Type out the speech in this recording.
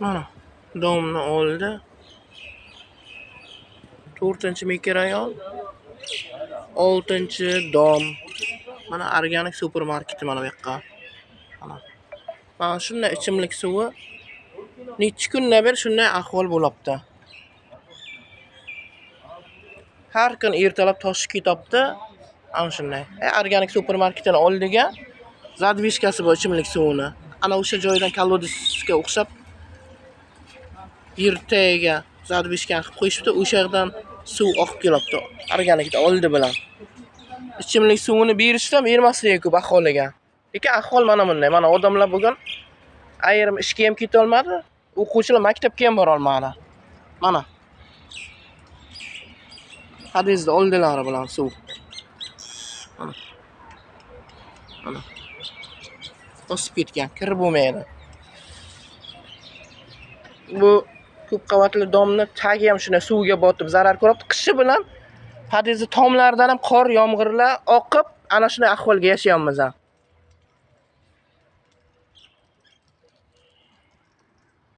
Mana domni oldi. 4-mikrorayol, 6-dom. Mana organik supermarket mana bu yoqqa. Mana shunday ichimlik suvi necha kundan beri shunday ahvol bo'libdi. Har kun ertalab toshib ketibdi. Ana shunday. Organik supermarketdan oldiga zadvishkasi bor ichimlik suvini. Ana o'sha joydan kolodesga o'xshab yertaga zadvishkani qilib qo'yishibdi. O'sha yerdan suv oqib kelibdi. Organikda oldi bilan. İchimlik suvini berishdan bermasligi ko'p aholiga. Lekin ahvol mana bunday. Mana odamlar bugun ayrim ishga ham keta olmadi, o'quvchilar maktabga ham bora olmadi. Mana. Hadizda oldilari bilan suv. Mana. O'sib ketgan, kir bo'lmaydi. Bu ko'p qavatli domni tagi ham shunday suvga botib zarar ko'ribdi. Qishi bilan hadizi tomlaridan ham qor, yomg'irlar oqib, ana shunday ahvolga yashayapmiz.